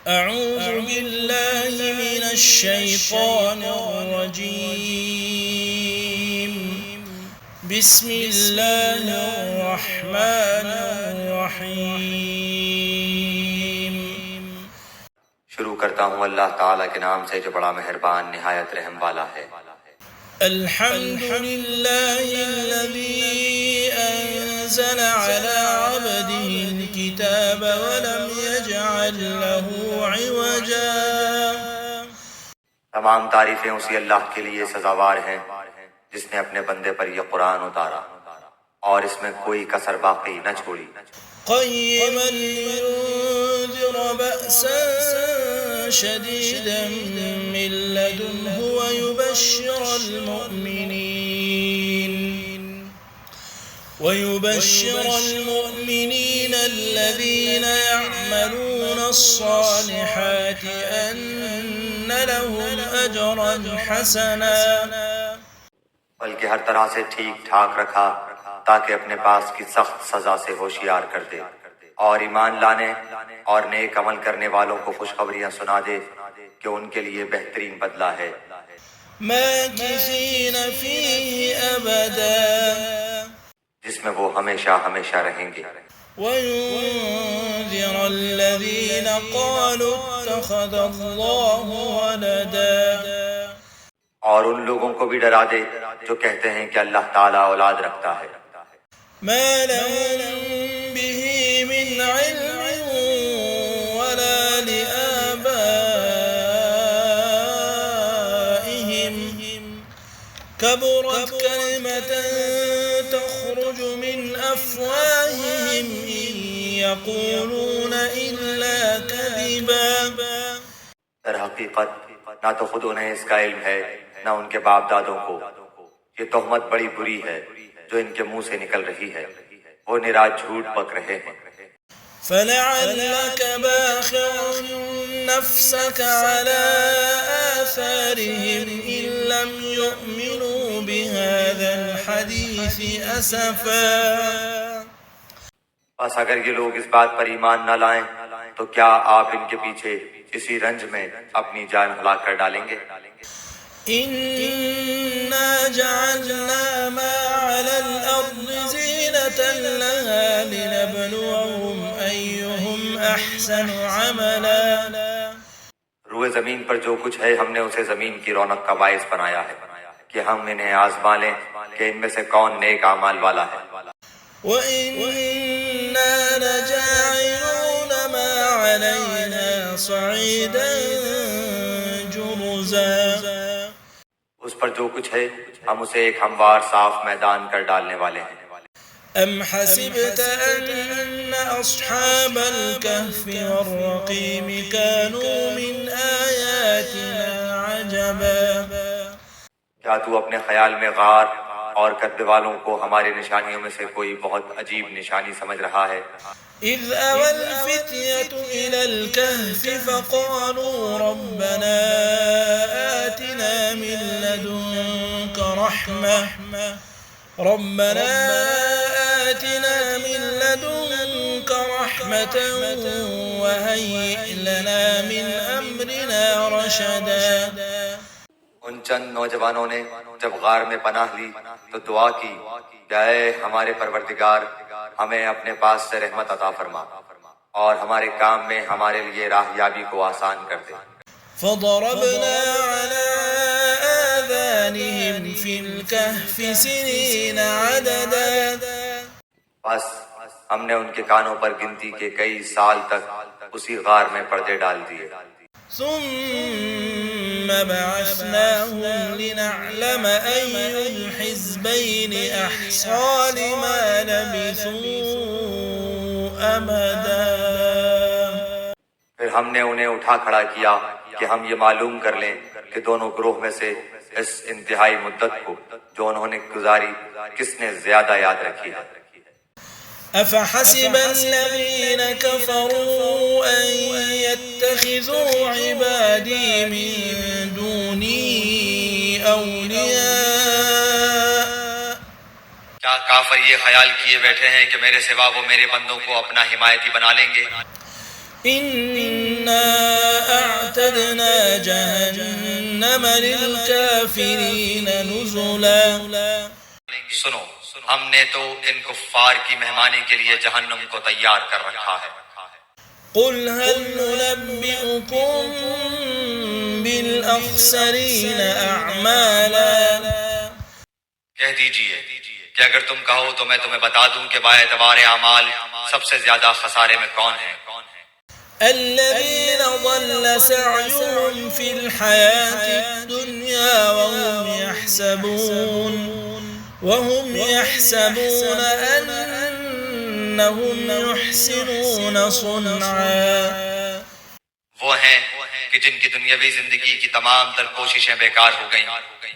أعوذ بالله من الشيطان الرجيم. بسم الله الرحمن الرحيم. شروع کرتا ہوں اللہ تعالیٰ کے نام سے جو بڑا مہربان نہایت رحم والا ہے۔ الحمد لله الذي أنزل على عبده الكتاب ولم يجعل له عوجا. تمام تعریفیں اسی اللہ کے لیے سزاوار ہیں جس نے اپنے بندے پر یہ قرآن اتارا اور اس میں کوئی کسر باقی نہ چھوڑی۔ قيما لينذر بأسا شديدا من لدنه ويبشر المؤمنين الذين يعملون الصالحات أن لهم أجرا حسنا. بلکہ ہر طرح سے ٹھیک ٹھاک رکھا تاکہ اپنے پاس کی سخت سزا سے ہوشیار کر دے اور ایمان لانے اور نیک عمل کرنے والوں کو خوشخبریاں سنا دے کہ ان کے لیے بہترین بدلہ ہے۔ ماكثين فيه أبدا. جس میں وہ ہمیشہ ہمیشہ رہیں گے۔ وينذر الذين قالوا اتخذ الله ولدا. اور ان لوگوں کو بھی ڈرا دے جو کہتے ہیں کہ اللہ تعالیٰ اولاد رکھتا ہے۔ ما لهم به من علم ولا لآبائهم. كبرت كلمة تخرج من أفواههم إن يقولون إلا كذبا. در حقیقت نہ تو خود انہیں اس کا علم ہے نہ ان کے باپ دادوں کو۔ یہ تہمت بڑی بری ہے جو ان کے منہ سے نکل رہی ہے، وہ نرا جھوٹ بک رہے ہیں۔ فلعلك باخع نفسك على آثارهم إن لم يؤمنوا بهذا الحديث أسفا. بس اگر یہ لوگ اس بات پر ایمان نہ لائیں تو کیا آپ ان کے پیچھے اسی رنج میں اپنی جان ہلاک کر ڈالیں گے؟ إنا جعلنا ما على الأرض زينة لها لنبلوهم أيهم أحسن عملا. روئے زمین پر جو کچھ ہے ہم نے اسے زمین کی رونق کا باعث بنایا ہے کہ ہم انہیں آزما لیں کہ ان میں سے کون نیک اعمال والا ہے۔ وَإِنَّا لَجَاعِلُونَ مَا عَلَيْهَا صَعِيدًا جُرُزًا. اس پر جو کچھ ہے ہم اسے ایک ہموار صاف میدان کر ڈالنے والے ہیں۔ أَمْ حَسِبْتَ أَنَّ أَصْحَابَ الْكَهْفِ وَالرَّقِيمِ كَانُوا مِنْ آيَاتِنَا عَجَبًا. کیا تو اپنے خیال میں غار اور کدے والوں کو ہماری نشانیوں میں سے کوئی بہت عجیب نشانی سمجھ رہا ہے؟ إِذْ أَوَى الْفِتْيَةُ إِلَى الْكَهْفِ فَقَالُوا رَبَّنَا آتِنَا مِن لَّدُنكَ رَحْمَةً وَهَيِّئْ لَنَا مِنْ أَمْرِنَا رَشَدًا. ان چند نوجوانوں نے جب غار میں پناہ لی تو دعا کی کہ اے ہمارے پروردگار ہمیں اپنے پاس سے رحمت عطا فرما اور ہمارے کام میں ہمارے لیے راہ یابی کو آسان کر دے۔ فضربنا على آذانهم في الكهف سنين عددا. بس ہم نے ان کے کانوں پر گنتی کے کئی سال تک اسی غار میں پردے ڈال دیے۔ ثم بعثناهم لنعلم أي الحزبين أحصى لما لبثوا أمدا. پھر ہم نے انہیں اٹھا کھڑا کیا کہ ہم یہ معلوم کر لیں کہ دونوں گروہ میں سے اس انتہائی مدت کو جو انہوں نے گزاری کس نے زیادہ یاد رکھی ہے۔ أفحسب الذين كفروا أن يتخذوا عبادي من دوني أولياء. کیا کافر یہ خیال کیے بیٹھے ہیں کہ میرے سوا وہ میرے بندوں کو اپنا حمایتی بنا لیں گے؟ إنا وأعتدنا جهنم للكافرين نزلا. سنو، ہم نے تو ان کفار کی مہمانی کے لیے جہنم کو تیار کر رکھا ہے. قل هل ننبئكم بالأخسرين أعمالا. کہہ دیجئے کہ اگر تم کہو تو میں تمہیں بتا دوں کہ باعتبار اعمال سب سے زیادہ خسارے میں کون ہیں. الذين ضل سعيهم في الحياة الدنيا وهم يحسبون أنهم يحسنون صنعا. وہ ہیں کہ جن کی دنیاوی زندگی کی تمام تر کوششیں بیکار ہو گئیں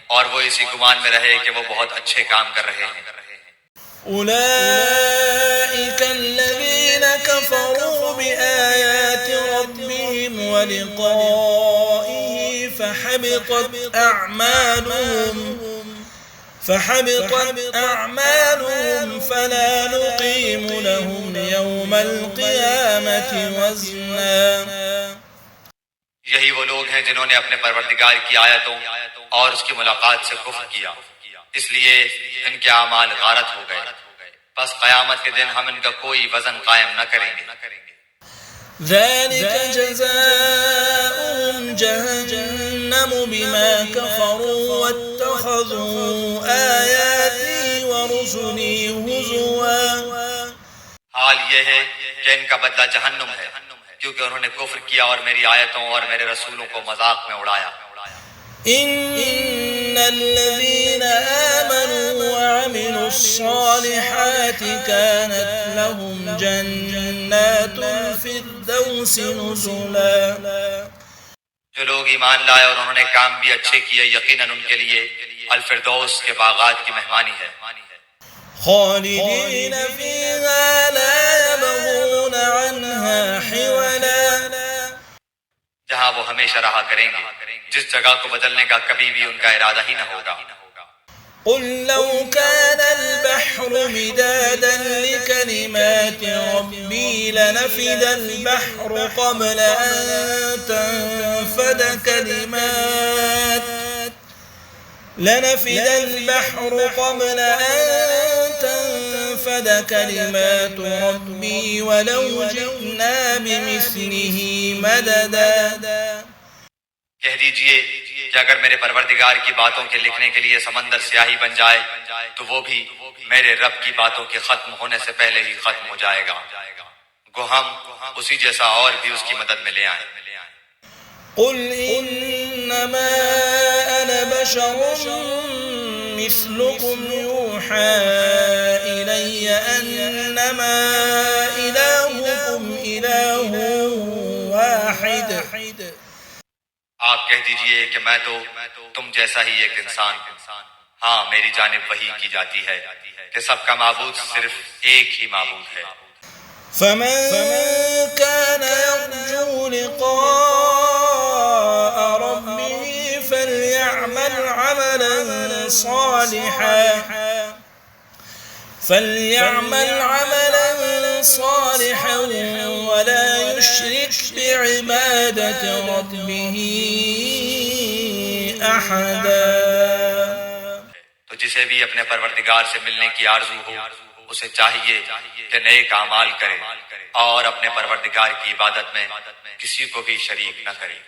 اور وہ اسی گمان میں رہے کہ وہ بہت اچھے کام کر رہے ہیں. أولئك الذين كفروا بآيات ربهم ولقائه فحبطت أعمالهم فلا نقيم لهم يوم القيامة وزنا. یہی وہ لوگ ہیں جنہوں نے اپنے پروردگار کی آیتوں اور اس کی ملاقات سے کفر کیا، اس لیے ان کے اعمال غارت ہو گئے، بس قیامت کے دن ہم ان کا کوئی وزن قائم نہ کریں گے. ذلك جزاؤهم جهنم بما كفروا واتخذوا آياتي ورسلي هزوا. حال یہ ہے کہ ان کا بدلہ جہنم ہے کیونکہ انہوں نے کفر کیا اور میری آیتوں اور میرے رسولوں کو مذاق میں اڑایا. إن الذين آمنوا وعملوا الصالحات كانت لهم جنات الفردوس نزلا. جو لوگ ایمان لائے اور انہوں نے کام بھی اچھے کیے، یقیناً ان کے لیے الفردوس کے باغات کی مہمانی ہے. خالدين فيها لا يبغون عنها حولا. جہاں وہ ہمیشہ رہا کریں گے، جس جگہ کو بدلنے کا کبھی بھی ان کا ارادہ ہی نہ ہوگا. قل لو كان البحر مدادا لكلمات ربي لنفد البحر قبل أن تنفد كلمات ربي ولو جئنا بمثله مددا. کہہ دیجئے کہ اگر میرے پروردگار کی باتوں کے لکھنے کے لیے سمندر سیاہی بن جائے تو وہ بھی میرے رب کی باتوں کے ختم ہونے سے پہلے ہی ختم ہو جائے گا. گو ہم اسی جیسا اور بھی اس کی مدد میں لے آئیں. قل إنما أنا بشر مثلكم يوحى إلي أنما إلهكم إله واحد. آپ کہہ دیجئے کہ میں تو تم جیسا ہی ایک انسان ہوں. ہاں، میری جانب وحی کی جاتی ہے کہ سب کا معبود صرف ایک ہی معبود ہے. فمن كان يرجو لقاء ربه فليعمل عملا صالحا ولا يشرك بعبادة ربه أحدا. تو جسے بھی اپنے پروردگار سے ملنے کی آرزو ہو اسے چاہیے کہ نیک اعمال کرے اور اپنے پروردگار کی عبادت میں کسی کو بھی شریک نہ کرے.